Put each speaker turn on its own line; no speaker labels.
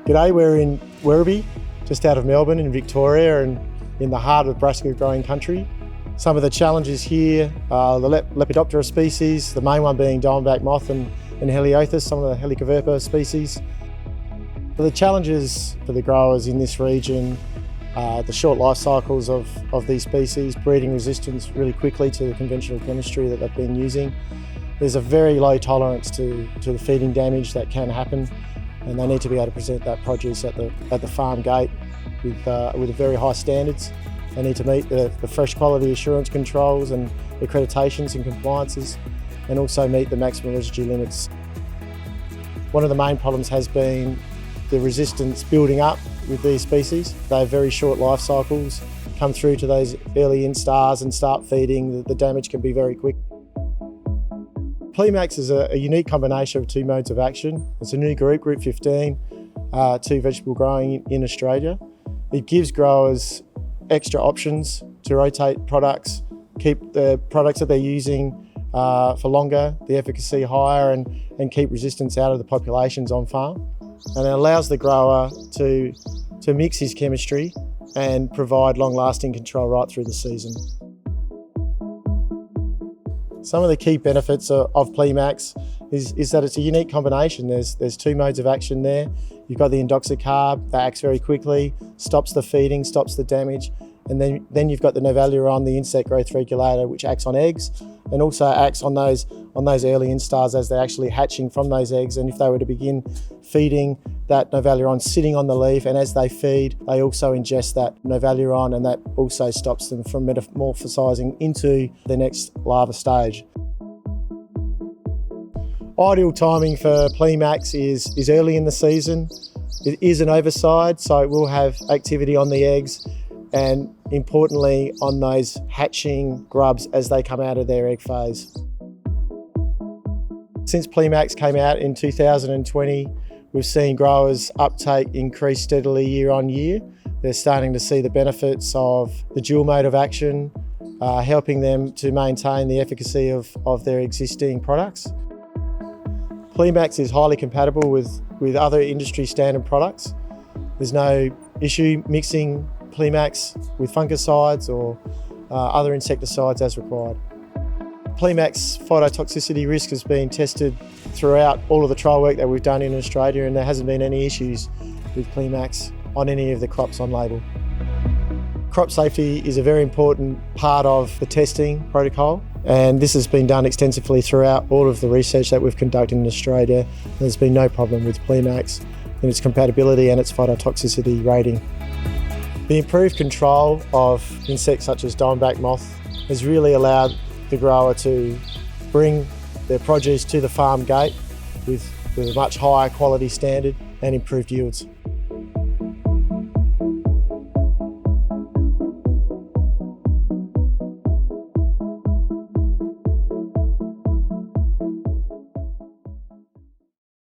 G'day, we're in Werribee, just out of Melbourne in Victoria and in the heart of brassica growing country. Some of the challenges here are the Lepidoptera species, the main one being diamondback moth and Heliothis, some of the Helicoverpa species. The challenges for the growers in this region are the short life cycles of these species, breeding resistance really quickly to the conventional chemistry that they've been using. There's a very low tolerance to the feeding damage that can happen, and they need to be able to present that produce at the farm gate with very high standards. They need to meet the fresh quality assurance controls and accreditations and compliances, and also meet the maximum residue limits. One of the main problems has been the resistance building up with these species. They have very short life cycles, come through to those early instars and start feeding. The damage can be very quick. Plemax is a unique combination of two modes of action. It's a new group 15, two vegetable growing in Australia. It gives growers extra options to rotate products, keep the products that they're using for longer, the efficacy higher, and keep resistance out of the populations on farm. And it allows the grower to mix his chemistry and provide long-lasting control right through the season. Some of the key benefits of Plemax is that it's a unique combination. There's two modes of action there. You've got the indoxacarb that acts very quickly, stops the feeding, stops the damage, and then you've got the novaluron, the insect growth regulator, which acts on eggs and also acts on those early instars as they're actually hatching from those eggs. And if they were to begin feeding, that novaluron sitting on the leaf, and as they feed, they also ingest that novaluron, and that also stops them from metamorphosising into the next larva stage. Ideal timing for Plemax is early in the season. It is an overside, so it will have activity on the eggs, and importantly on those hatching grubs as they come out of their egg phase. Since Plemax came out in 2020, we've seen growers' uptake increase steadily year on year. They're starting to see the benefits of the dual mode of action, helping them to maintain the efficacy of their existing products. Plemax is highly compatible with other industry standard products. There's no issue mixing Plemax with fungicides or other insecticides as required. Plemax phytotoxicity risk has been tested throughout all of the trial work that we've done in Australia, and there hasn't been any issues with Plemax on any of the crops on label. Crop safety is a very important part of the testing protocol, and this has been done extensively throughout all of the research that we've conducted in Australia. There's been no problem with Plemax in its compatibility and its phytotoxicity rating. The improved control of insects such as diamondback moth has really allowed the grower to bring their produce to the farm gate with a much higher quality standard and improved yields.